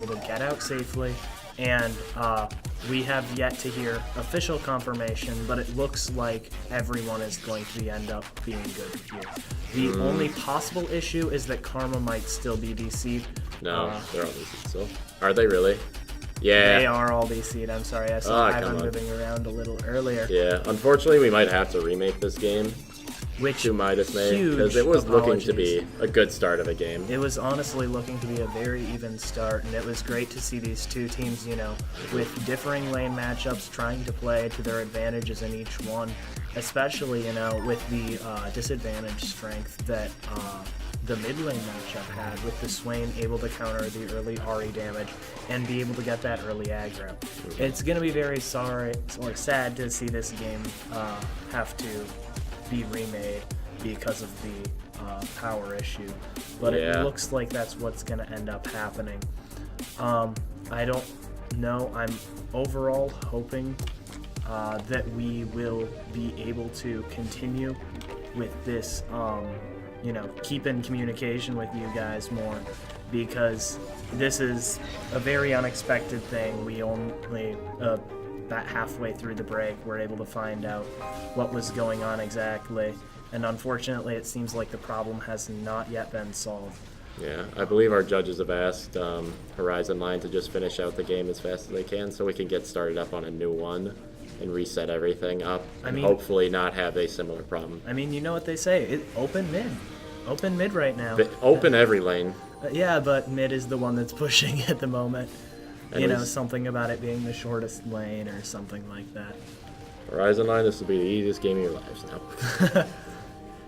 able to get out safely, and we have yet to hear official confirmation, but it looks like everyone is going to end up being good here. The only possible issue is that Karma might still be DC'd. No, they're all DC'd still. Are they really? Yeah. They are all DC'd. I'm sorry, I saw Ivan moving around a little earlier. Yeah, unfortunately, we might have to remake this game. Which to my dismay, because it was looking to be a good start of a game. It was honestly looking to be a very even start, and it was great to see these two teams, with differing lane matchups trying to play to their advantages in each one, especially, with the disadvantage strength that the mid lane matchup had, with the Swain able to counter the early Ahri damage and be able to get that early aggro. It's going to be very sad to see this game have to be remade because of the power issue, but it looks like that's what's going to end up happening. I don't know. I'm overall hoping that we will be able to continue with this, keep in communication with you guys more, because this is a very unexpected thing. We only about halfway through the break were able to find out what was going on exactly, and unfortunately it seems like the problem has not yet been solved. Yeah, I believe our judges have asked HorizonLine to just finish out the game as fast as they can so we can get started up on a new one and reset everything up and hopefully not have a similar problem. I mean, you know what they say, open mid right now. Open every lane. Yeah, but mid is the one that's pushing at the moment. Something about it being the shortest lane or something like that. HorizonLine, this will be the easiest game of your lives now.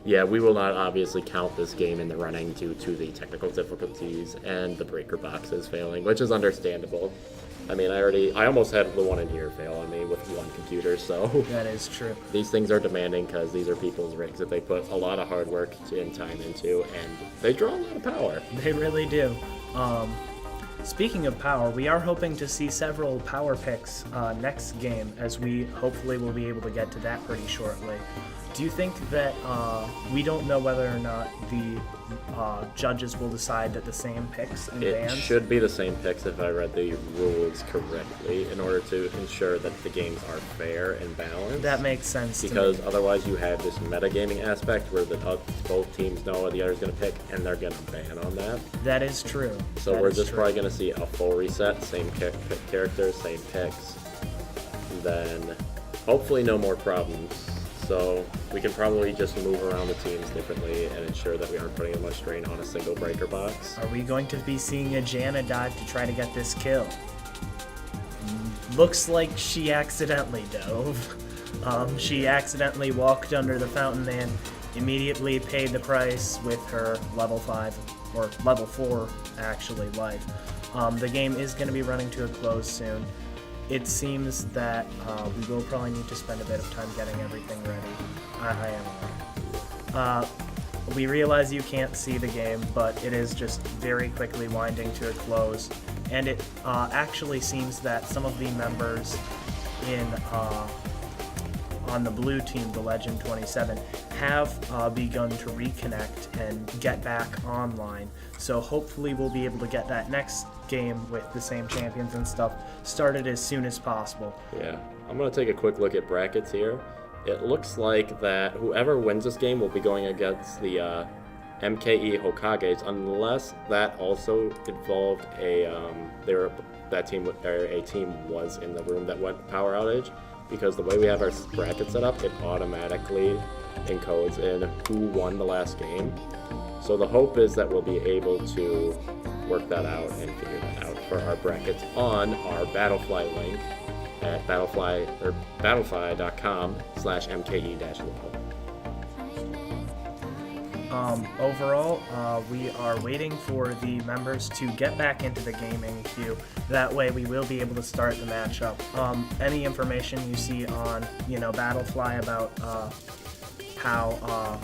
Yeah, we will not obviously count this game in the running due to the technical difficulties and the breaker boxes failing, which is understandable. I mean, I almost had the one in here fail on me with one computer, so... That is true. These things are demanding because these are people's rigs that they put a lot of hard work and time into, and they draw a lot of power. They really do. Speaking of power, we are hoping to see several power picks next game, as we hopefully will be able to get to that pretty shortly. Do you think that we don't know whether or not the judges will decide that the same picks in bans? It should be the same picks if I read the rules correctly, in order to ensure that the games are fair and balanced. That makes sense. Because otherwise you have this metagaming aspect where both teams know what the other's going to pick and they're going to ban on that. That is true. So we're just probably going to see a full reset, same characters, same picks, and then hopefully no more problems. So we can probably just move around the teams differently and ensure that we aren't putting as much strain on a single breaker box. Are we going to be seeing a Janna dive to try to get this kill? Looks like she accidentally dove. She accidentally walked under the fountain and immediately paid the price with her level 5, or level 4 actually, life. The game is going to be running to a close soon. It seems that we will probably need to spend a bit of time getting everything ready. I am aware. We realize you can't see the game, but it is just very quickly winding to a close. And it actually seems that some of the members on the blue team, the Legend 27, have begun to reconnect and get back online. So hopefully we'll be able to get that next game with the same champions and stuff started as soon as possible. Yeah, I'm going to take a quick look at brackets here. It looks like that whoever wins this game will be going against the MKE Hokages, unless that also involved a team was in the room that went power outage. Because the way we have our bracket set up, it automatically encodes in who won the last game. So the hope is that we'll be able to work that out and figure that out for our brackets on our Battlefly link at battlefly.com/mke-low. Overall, we are waiting for the members to get back into the gaming queue. That way we will be able to start the matchup. Any information you see on, Battlefly about how,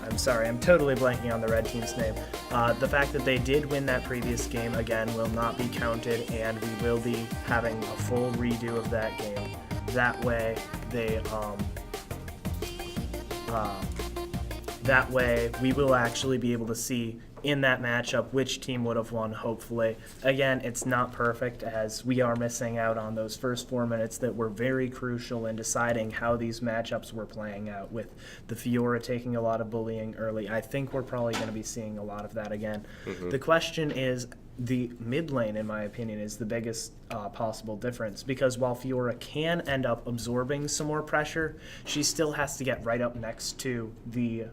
I'm sorry, I'm totally blanking on the red team's name. The fact that they did win that previous game again will not be counted, and we will be having a full redo of that game. That way we will actually be able to see in that matchup, which team would have won, hopefully. Again, it's not perfect as we are missing out on those first 4 minutes that were very crucial in deciding how these matchups were playing out, with the Fiora taking a lot of bullying early. I think we're probably going to be seeing a lot of that again. The question is, the mid lane, in my opinion, is the biggest possible difference, because while Fiora can end up absorbing some more pressure, she still has to get right up next to the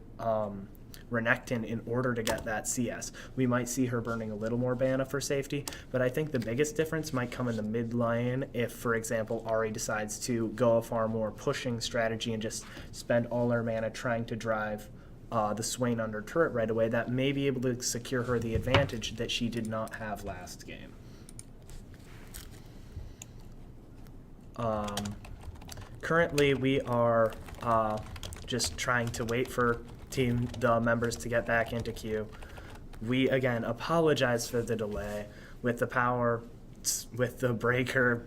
Renekton in order to get that CS. We might see her burning a little more mana for safety, but I think the biggest difference might come in the mid lane if, for example, Ahri decides to go a far more pushing strategy and just spend all her mana trying to drive the Swain under turret right away. That may be able to secure her the advantage that she did not have last game. Currently, we are just trying to wait for the members to get back into queue. We again apologize for the delay with the power, with the breaker,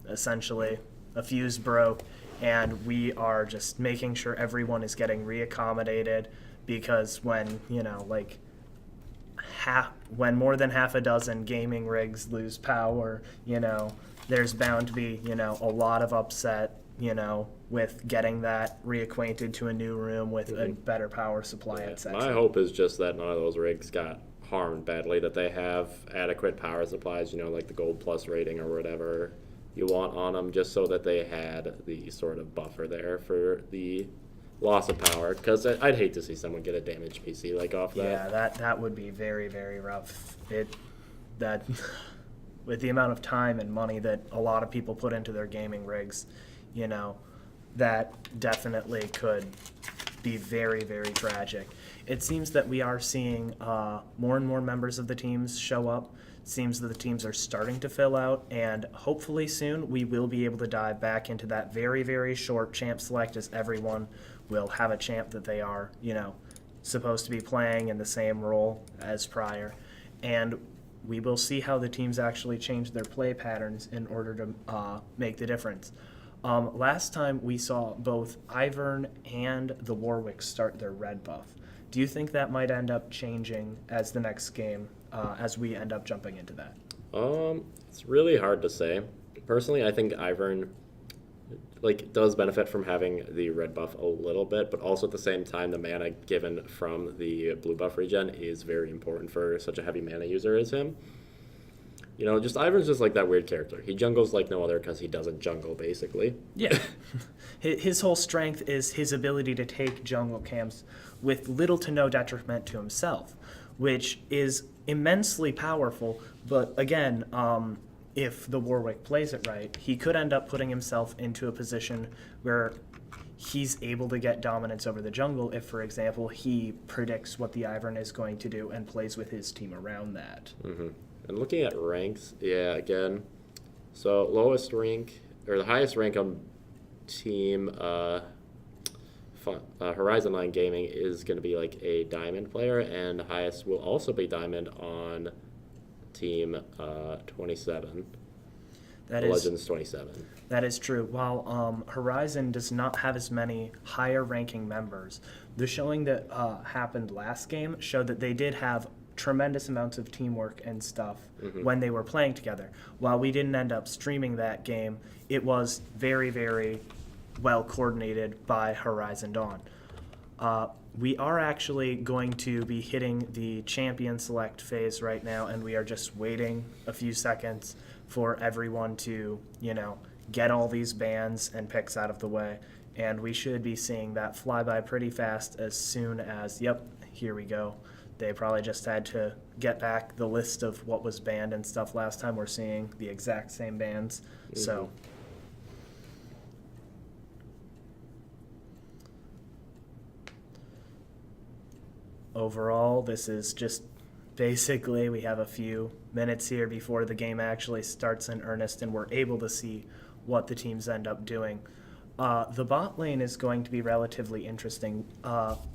essentially a fuse broke, and we are just making sure everyone is getting reaccommodated, because when when more than half a dozen gaming rigs lose power, there's bound to be a lot of upset with getting that reacquainted to a new room with a better power supply, etc. My hope is just that none of those rigs got harmed badly, that they have adequate power supplies, like the gold plus rating or whatever you want on them, just so that they had the sort of buffer there for the loss of power, because I'd hate to see someone get a damaged PC off that. Yeah, that would be very, very rough. That with the amount of time and money that a lot of people put into their gaming rigs, that definitely could be very, very tragic. It seems that we are seeing more and more members of the teams show up. It seems that the teams are starting to fill out, and hopefully soon we will be able to dive back into that very, very short champ select, as everyone will have a champ that they are, supposed to be playing in the same role as prior. And we will see how the teams actually change their play patterns in order to make the difference. Last time we saw both Ivern and the Warwick start their red buff. Do you think that might end up changing as the next game, as we end up jumping into that? It's really hard to say. Personally, I think Ivern does benefit from having the red buff a little bit, but also at the same time, the mana given from the blue buff regen is very important for such a heavy mana user as him. Just Ivern's just that weird character. He jungles like no other because he doesn't jungle, basically. Yeah. His whole strength is his ability to take jungle camps with little to no detriment to himself, which is immensely powerful. But again, if the Warwick plays it right, he could end up putting himself into a position where he's able to get dominance over the jungle if, for example, he predicts what the Ivern is going to do and plays with his team around that. Mm-hmm. And looking at ranks, again, so lowest rank, or the highest rank on team HorizonLine Gaming is going to be a diamond player, and the highest will also be diamond on team 27. Legends 27. That is true. While Horizon does not have as many higher ranking members, the showing that happened last game showed that they did have tremendous amounts of teamwork and stuff when they were playing together. While we didn't end up streaming that game, it was very, very well coordinated by Horizon Dawn. We are actually going to be hitting the champion select phase right now, and we are just waiting a few seconds for everyone to, get all these bans and picks out of the way. And we should be seeing that fly by pretty fast as soon as, here we go. They probably just had to get back the list of what was banned and stuff last time. We're seeing the exact same bans. Mm-hmm. So overall, this is just basically, we have a few minutes here before the game actually starts in earnest, and we're able to see what the teams end up doing. The bot lane is going to be relatively interesting.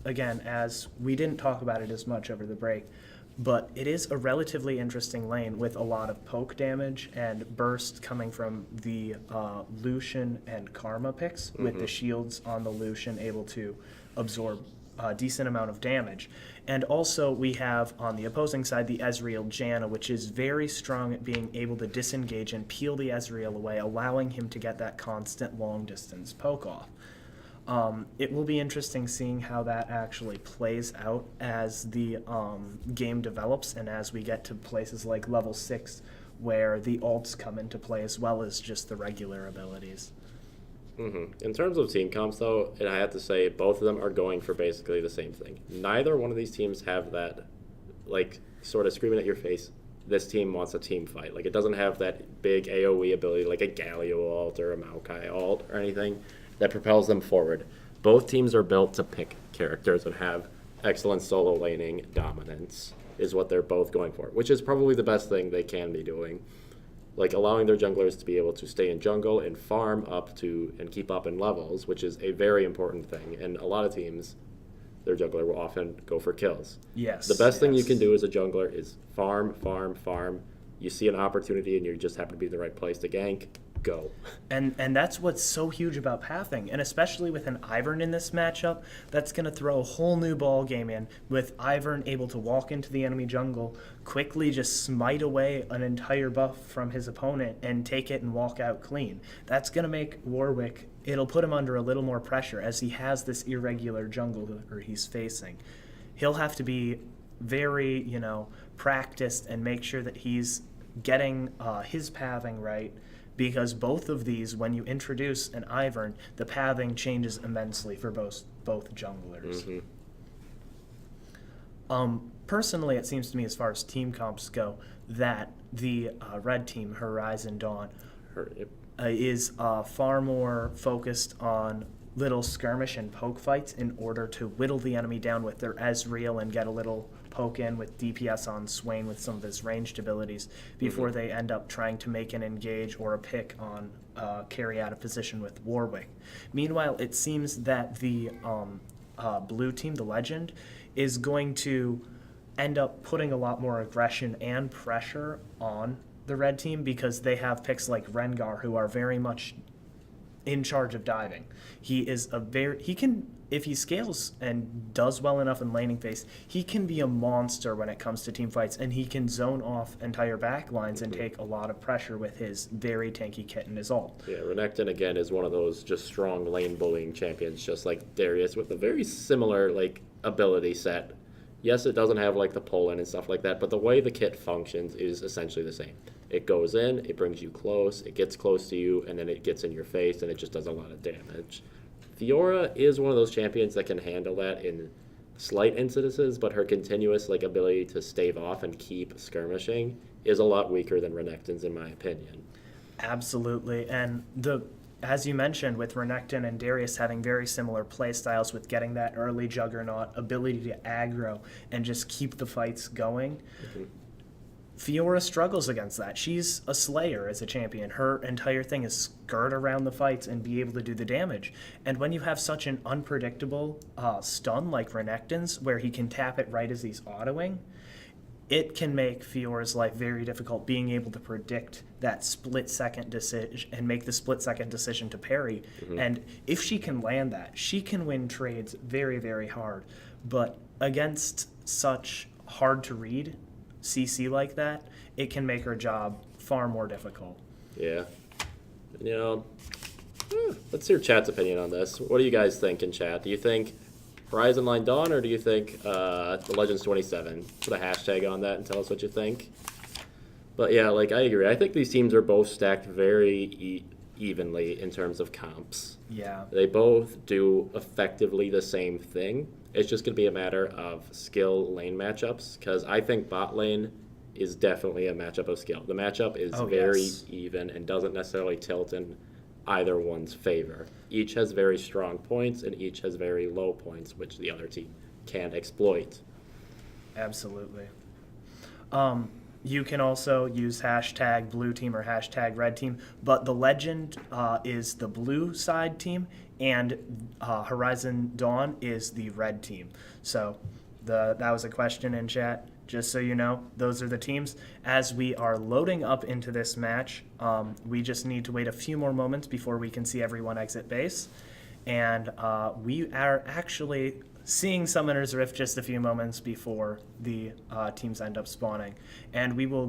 Again, as we didn't talk about it as much over the break, but it is a relatively interesting lane with a lot of poke damage and burst coming from the Lucian and Karma picks, with the shields on the Lucian able to absorb a decent amount of damage. And also we have on the opposing side the Ezreal Janna, which is very strong at being able to disengage and peel the Ezreal away, allowing him to get that constant long distance poke off. It will be interesting seeing how that actually plays out as the game develops and as we get to places like level 6 where the ults come into play as well as just the regular abilities. In terms of team comps, though, and I have to say both of them are going for basically the same thing. Neither one of these teams have that, like, sort of screaming at your face, this team wants a team fight. Like, it doesn't have that big AoE ability like a Galio ult or a Maokai ult or anything that propels them forward. Both teams are built to pick characters that have excellent solo laning dominance is what they're both going for, which is probably the best thing they can be doing. Like allowing their junglers to be able to stay in jungle and farm up to and keep up in levels, which is a very important thing. And a lot of teams, their jungler will often go for kills. Yes. The best thing you can do as a jungler is farm, farm, farm. You see an opportunity and you just happen to be in the right place to gank, go. And that's what's so huge about pathing, and especially with an Ivern in this matchup, that's going to throw a whole new ball game in, with Ivern able to walk into the enemy jungle, quickly just smite away an entire buff from his opponent and take it and walk out clean. That's going to make Warwick, it'll put him under a little more pressure as he has this irregular jungle he's facing. He'll have to be very, practiced and make sure that he's getting his pathing right, because both of these, when you introduce an Ivern, the pathing changes immensely for both junglers. Personally, it seems to me, as far as team comps go, that the red team, Horizon Dawn, is far more focused on little skirmish and poke fights in order to whittle the enemy down with their Ezreal and get a little poke in with DPS on Swain with some of his ranged abilities before they end up trying to make an engage or a pick on carry out of position with Warwick. Meanwhile, it seems that the blue team, the Legend, is going to end up putting a lot more aggression and pressure on the red team because they have picks like Rengar who are very much in charge of diving. He can, if he scales and does well enough in laning phase, he can be a monster when it comes to team fights, and he can zone off entire backlines and take a lot of pressure with his very tanky kit and his ult. Yeah, Renekton, again, is one of those just strong lane bullying champions, just like Darius, with a very similar, ability set. Yes, it doesn't have, the pull-in and stuff like that, but the way the kit functions is essentially the same. It goes in, it brings you close, it gets close to you, and then it gets in your face, and it just does a lot of damage. Fiora is one of those champions that can handle that in slight incidences, but her continuous ability to stave off and keep skirmishing is a lot weaker than Renekton's, in my opinion. Absolutely, and as you mentioned, with Renekton and Darius having very similar play styles with getting that early juggernaut ability to aggro and just keep the fights going, Fiora struggles against that. She's a slayer as a champion. Her entire thing is skirt around the fights and be able to do the damage. And when you have such an unpredictable stun like Renekton's, where he can tap it right as he's autoing, it can make Fiora's life very difficult, being able to predict that split-second decision and make the split-second decision to parry. And if she can land that, she can win trades very, very hard. But against such hard-to-read CC like that, it can make her job far more difficult. Yeah. Let's hear chat's opinion on this. What do you guys think in chat? Do you think HorizonLine Dawn, or do you think the Legends 27? Put a hashtag on that and tell us what you think. But yeah, I agree. I think these teams are both stacked very evenly in terms of comps. Yeah. They both do effectively the same thing. It's just going to be a matter of skill lane matchups, because I think bot lane is definitely a matchup of skill. The matchup is very even and doesn't necessarily tilt in either one's favor. Each has very strong points and each has very low points, which the other team can exploit. Absolutely. You can also use hashtag blue team or hashtag red team, but the Legend is the blue side team, and Horizon Dawn is the red team. So that was a question in chat. Just so you know, those are the teams. As we are loading up into this match, we just need to wait a few more moments before we can see everyone exit base. And we are actually seeing Summoner's Rift just a few moments before the teams end up spawning. And we will